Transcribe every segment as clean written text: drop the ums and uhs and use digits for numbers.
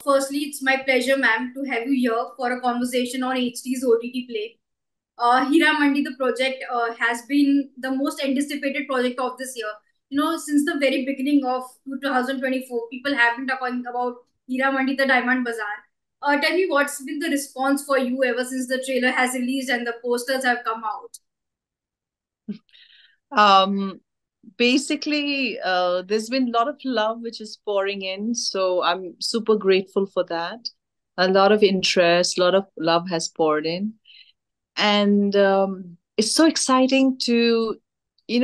Firstly, it's my pleasure, ma'am, to have you here for a conversation on HD's OTT play. Heeramandi, the project, has been the most anticipated project of this year. Since the very beginning of 2024, people have been talking about Heeramandi, the Diamond Bazaar. Tell me what's been the response for you ever since the trailer has released and the posters have come out? Um, Basically, there's been a lot of love which is pouring in, so I'm super grateful for that. A lot of interest, a lot of love has poured in, and it's so exciting to,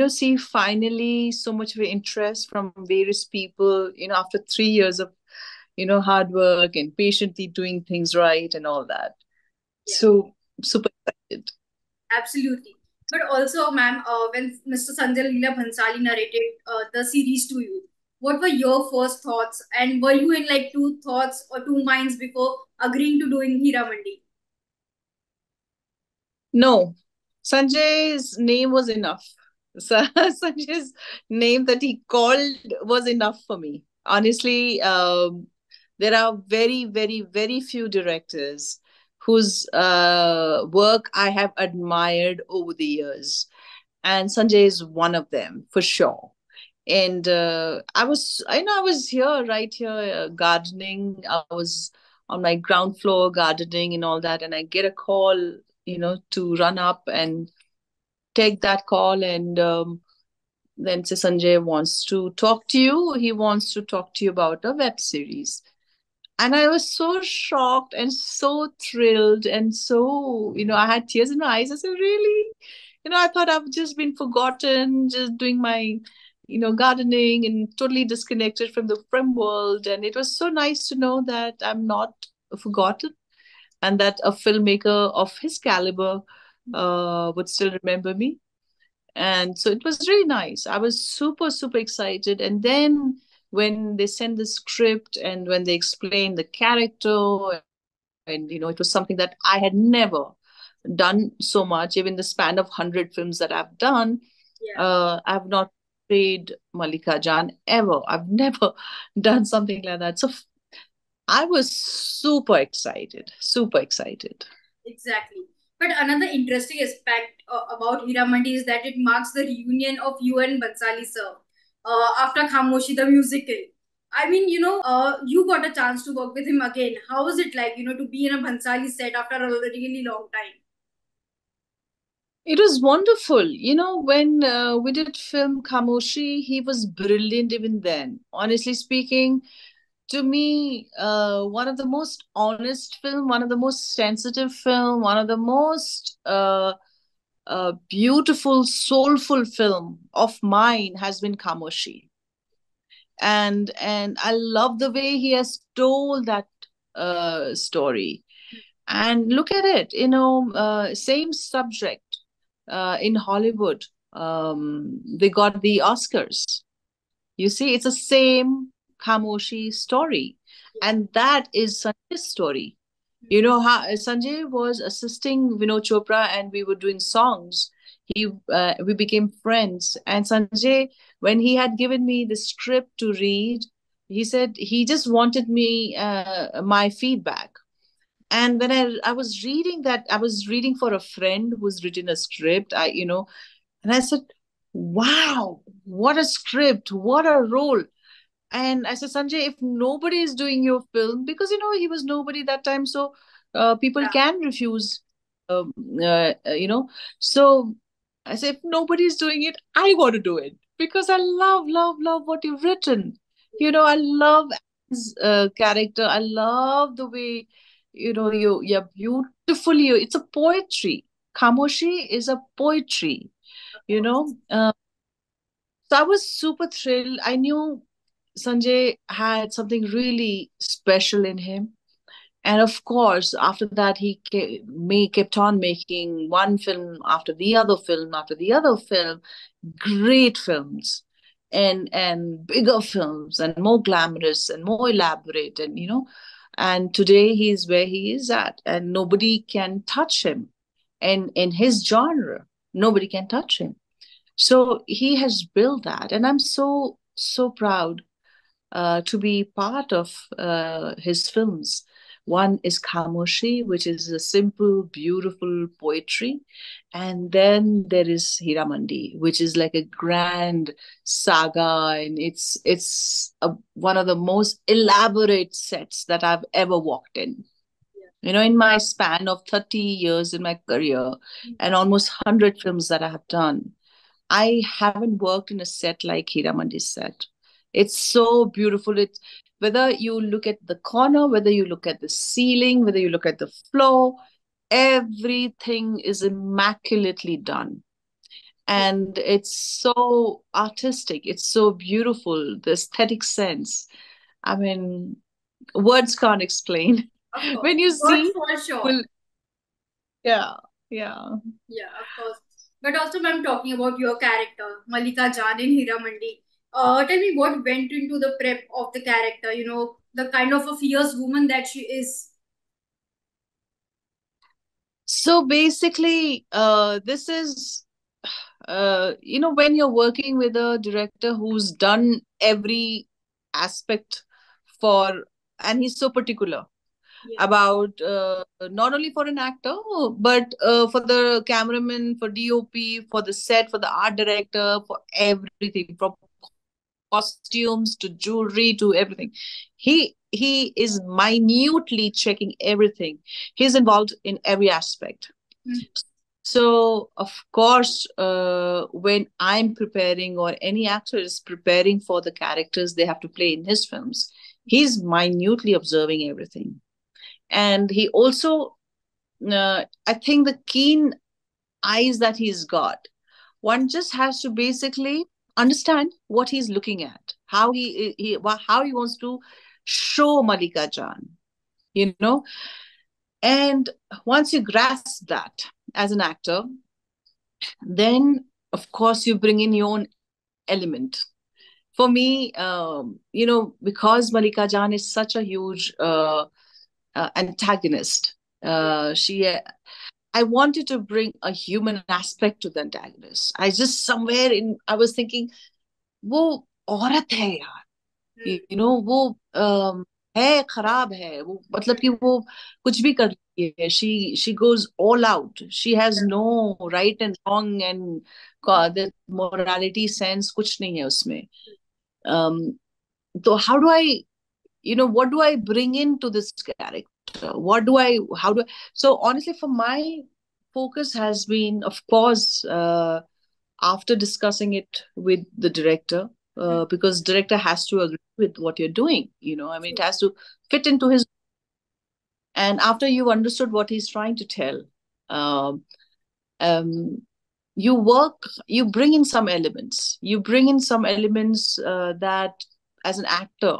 see finally so much of interest from various people. After 3 years of, hard work and patiently doing things right and all that. Yeah. So super excited. Absolutely. But also, ma'am, when Mr. Sanjay Leela Bhansali narrated the series to you, what were your first thoughts? And were you in like two thoughts or two minds before agreeing to doing Heeramandi? No, Sanjay's name was enough. So, Sanjay's name that he called was enough for me. Honestly, there are very, very, very few directors whose work I have admired over the years. And Sanjay is one of them for sure. And I was here, right here, gardening. I was on my ground floor gardening and all that. And I get a call, to run up and take that call. And then say, Sanjay wants to talk to you. He wants to talk to you about a web series. And I was so shocked and so thrilled and so, I had tears in my eyes. I said, really? I thought I've just been forgotten, just doing my, gardening and totally disconnected from the film world. And it was so nice to know that I'm not forgotten and that a filmmaker of his caliber would still remember me. And so it was really nice. I was super, super excited. And then when they sent the script and when they explained the character, and it was something that I had never done so much, even the span of 100 films that I've done. Yeah. I've not played Mallikajaan ever. I've never done something like that. So I was super excited, super excited. Exactly. But another interesting aspect about Heeramandi is that it marks the reunion of you and Bansali sir after Khamoshi the musical. I mean, you got a chance to work with him again. How was it like, to be in a Bhansali set after a really long time? It was wonderful. When we did film Khamoshi, he was brilliant even then. Honestly speaking, to me, one of the most honest film, one of the most sensitive film, one of the most beautiful, soulful film of mine has been Khamoshi. And I love the way he has told that story. And look at it, same subject in Hollywood. They got the Oscars. You see, it's the same Khamoshi story. And that is Sanjay's story. How Sanjay was assisting Vinod Chopra and we were doing songs. We became friends. And Sanjay, when he had given me the script to read, he said he just wanted me my feedback. And when I was reading that, I was reading for a friend who's written a script. And I said, wow, what a script, what a role. And I said, Sanjay, if nobody is doing your film, because he was nobody that time, so people Yeah. can refuse, um, So I said, if nobody is doing it, I want to do it because I love, love, love what you've written. I love his character. I love the way you're beautifully. It's a poetry. Khamoshi is a poetry. Of You course. know, uh, so I was super thrilled. I knew Sanjay had something really special in him. And of course, after that, kept on making one film after the other film after the other film, great films, and bigger films, and more glamorous and more elaborate, and today he's where he is at, and nobody can touch him, and in his genre, nobody can touch him. So he has built that, and I'm so so proud to be part of his films. One is Khamoshi, which is a simple, beautiful poetry. And then there is Heeramandi, which is like a grand saga, and one of the most elaborate sets that I've ever walked in. In my span of 30 years in my career and almost 100 films that I have done, I haven't worked in a set like Heeramandi's set. It's so beautiful. Whether you look at the corner, whether you look at the ceiling, whether you look at the floor, everything is immaculately done. And it's so artistic. It's so beautiful. The aesthetic sense. I mean, words can't explain. Of course. When you Words see, for sure. will yeah, yeah. Yeah, of course. But also, ma'am, talking about your character, Mallikajaan in Heeramandi. Tell me what went into the prep of the character, the kind of a fierce woman that she is. So basically, this is, when you're working with a director who's done every aspect for, and he's so particular Yeah. about not only for an actor, but for the cameraman, for DOP, for the set, for the art director, for everything, from costumes to jewelry to everything. He is minutely checking everything. He's involved in every aspect. Mm. So, of course, when I'm preparing or any actor is preparing for the characters they have to play in his films, he's minutely observing everything. And he also, I think, the keen eyes that he's got, one just has to basically understand what he's looking at, how he wants to show Mallikajaan, you know. And once you grasp that as an actor, then of course you bring in your own element. For me, because Mallikajaan is such a huge antagonist, she I wanted to bring a human aspect to the antagonist. I was thinking, वो औरत है यार, वो है, खराब है वो, मतलब कि वो कुछ भी कर रही है. She goes all out. She has no right and wrong, and the morality sense कुछ नहीं है उसमें. So how do I, what do I bring into this character? So honestly, for my focus has been, of course, after discussing it with the director, because director has to agree with what you're doing. I mean, it has to fit into his. And after you've understood what he's trying to tell, um, um, you bring in some elements. You bring in some elements that, as an actor,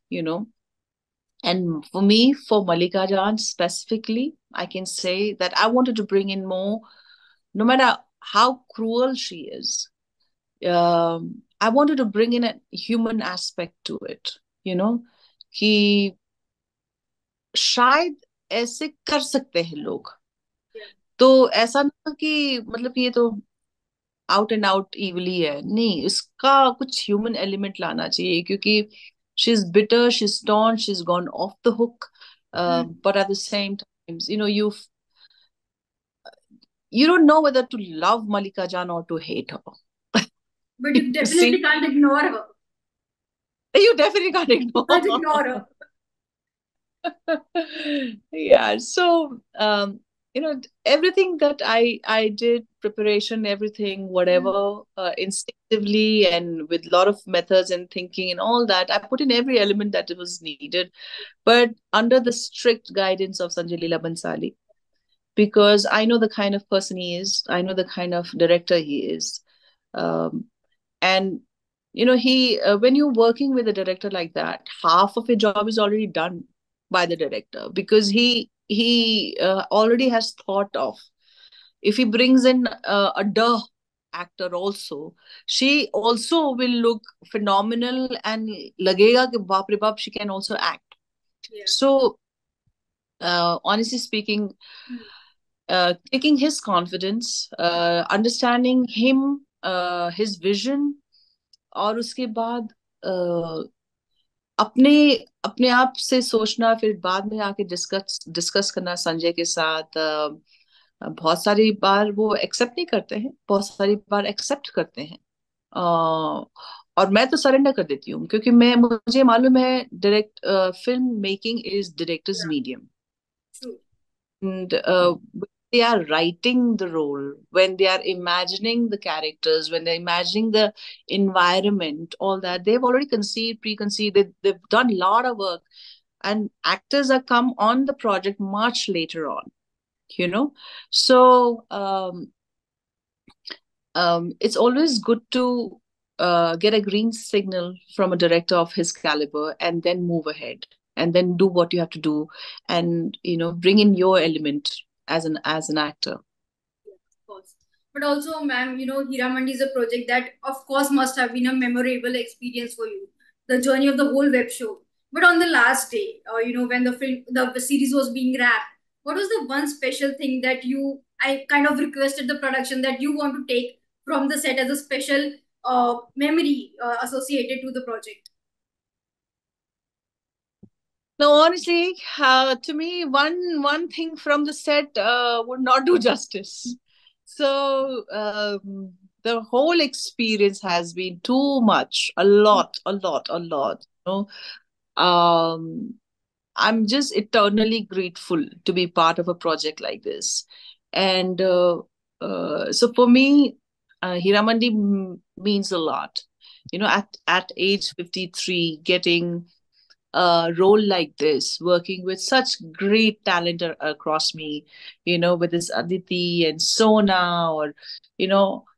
you know. And for me, for Mallikajaan specifically, I can say that I wanted to bring in more, no matter how cruel she is. I wanted to bring in a human aspect to it, कि शायद ऐसे कर सकते हैं लोग. तो ऐसा ना कि मतलब ये तो आउट एंड आउट इवली है, नहीं, इसका कुछ ह्यूमन एलिमेंट लाना चाहिए, क्योंकि she is bitter, she is torn, she is gone of the hook, but at the same times, you don't know whether to love Mallikajaan or to hate her. But you You definitely see, can't ignore her. you definitely can't You can't ignore. ignore her. Yeah, so everything that I did, preparation, everything, whatever, instinctively and with a lot of methods and thinking and all that, I put in every element that was needed, but under the strict guidance of Sanjay Leela Bhansali, because I know the kind of person he is, I know the kind of director he is. And he when you're working with a director like that, half of your job is already done by the director, because he already has thought of, if he brings in a duh actor also, she also will look phenomenal, and lagega ki baap re baap, she can also act. So honestly speaking, taking his confidence, understanding him, his vision, और उसके बाद अपने अपने आप से सोचना, फिर बाद में आके डिस्कस डिस्कस करना संजय के साथ। बहुत सारी बार वो एक्सेप्ट नहीं करते हैं, बहुत सारी बार एक्सेप्ट करते हैं। और मैं तो सरेंडर कर देती हूँ, क्योंकि मैं मुझे मालूम है direct film making is directors Yeah, medium. true. And when they are writing the role, when they are imagining the characters, when they're imagining the environment, all that, they've already conceived, preconceived, they've done a lot of work. And actors are come on the project much later on, you know. So it's always good to get a green signal from a director of his caliber, and then move ahead, and then do what you have to do, and bring in your element as an actor. Yeah, of course. But also, ma'am, Heeramandi is a project that, of course, must have been a memorable experience for you. The journey of the whole web show. But on the last day, when the series was being wrapped, what was the one special thing that I kind of requested the production that you want to take from the set as a special memory associated to the project? No, honestly, to me, one thing from the set would not do justice. So the whole experience has been too much, a lot, a lot, a lot. Um, I'm just eternally grateful to be part of a project like this. And so for me, Hiramandi means a lot. At age 53, getting a role like this, working with such great talent across me, with this Aditi and Sona, or,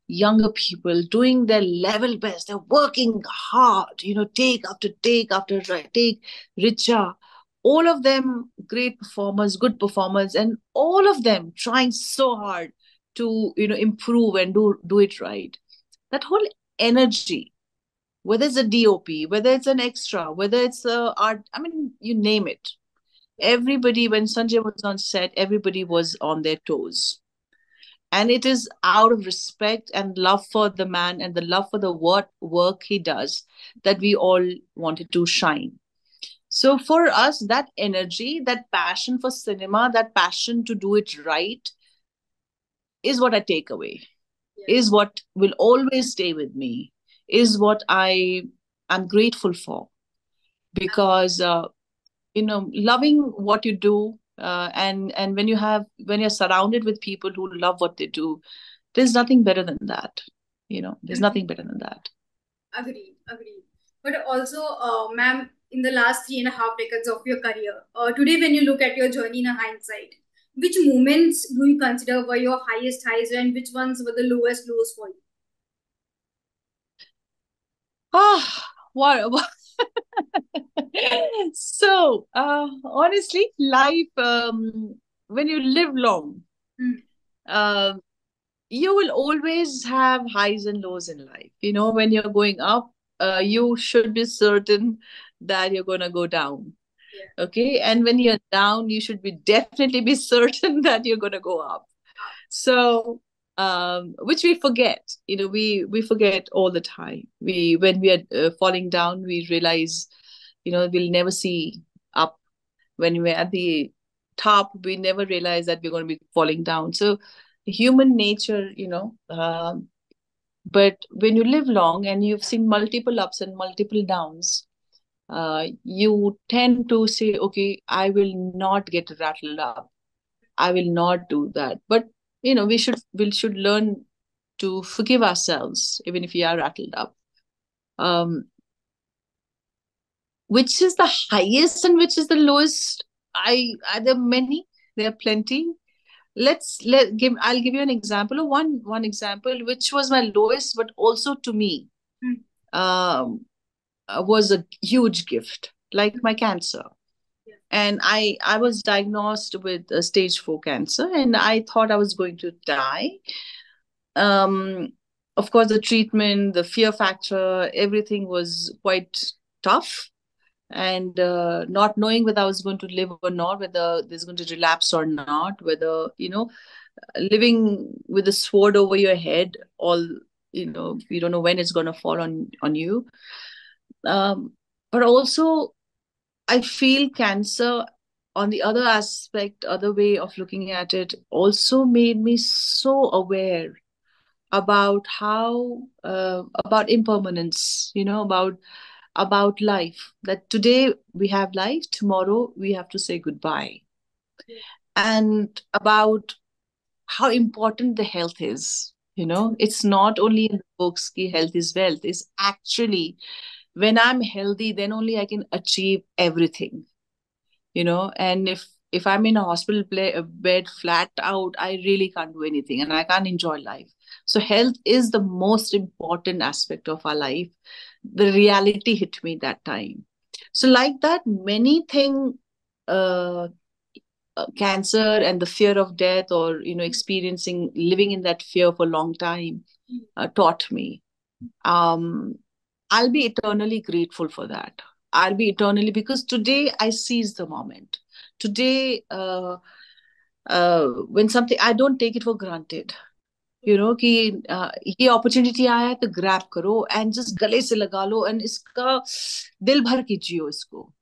younger people doing their level best. They're working hard, take after take after take, Richa, all of them great performers, good performers, and all of them trying so hard to, improve and do it right. That whole energy, whether it's a DOP, whether it's an extra, whether it's a art, I mean, you name it. Everybody, when Sanjay was on set, everybody was on their toes. And it is out of respect and love for the man and the love for the work he does that we all wanted to shine. So for us, that energy, that passion for cinema, that passion to do it right is what I take away, Yeah. is what will always stay with me, is what I'm grateful for. Because loving what you do, and when you're surrounded with people who love what they do, there's nothing better than that. There's nothing better than that. Agreed, agreed. But also, ma'am, in the last 3.5 decades of your career, today when you look at your journey in a hindsight, which moments do you consider were your highest highs and which ones were the lowest lows for you? What so honestly, life, when you live long, Hmm. um you will always have highs and lows in life. When you're going up, you should be certain that you're going to go down. Yeah. Okay. And when you're down, you should be definitely be certain that you're going to go up. So, which we forget, we forget all the time. When we are falling down, we realize, we'll never see up. When we're at the top, we never realize that we're going to be falling down. So, human nature, but when you live long and you've seen multiple ups and multiple downs, you tend to say, okay, I will not get rattled up. I will not do that. But we should learn to forgive ourselves even if we are rattled up. Um, which is the highest and which is the lowest? There are many. There are plenty. I'll give you an example of one example which was my lowest, but also to me, Hmm. um, was a huge gift, like my cancer. Yeah. And I was diagnosed with a stage 4 cancer, and I thought I was going to die. um of course, the treatment, the fear factor, everything was quite tough. And not knowing whether I was going to live or not, whether there's going to relapse or not, whether, living with a sword over your head, all, you don't know when it's going to fall on you. um But also, I feel cancer, on the other aspect, other way of looking at it, also made me so aware about how about impermanence, about life. That today we have life, tomorrow we have to say goodbye, and about how important the health is. It's not only in the books ki health is wealth. It's actually, when I'm healthy, then only I can achieve everything. And if I'm in a hospital bed flat out, I really can't do anything and I can't enjoy life. So health is the most important aspect of our life. The reality hit me that time. So like that, many thing, uh, cancer and the fear of death, or experiencing living in that fear for a long time, taught me. um I'll be eternally grateful for that. I'll be eternally, because today I seize the moment. Today, when something, I don't take it for granted. कि ये opportunity आया है तो grab करो and just गले से लगा लो and इसका दिल भर के जियो इसको.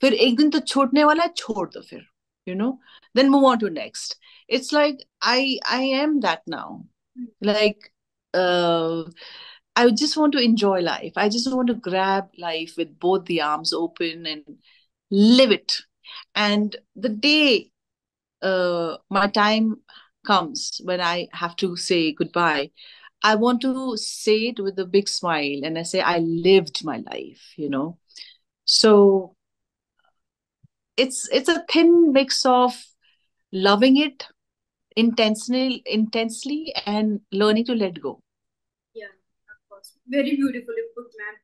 फिर एक दिन तो छूटने वाला है, छोड़ दो फिर. You know then move on to next. It's like I am that now. Like, I just want to enjoy life. I just want to grab life with both the arms open and live it. And the day my time comes when I have to say goodbye, I want to say it with a big smile and I say, I lived my life. So it's a thin mix of loving it intensely and learning to let go. Yeah, of course. Very beautifully put, ma'am.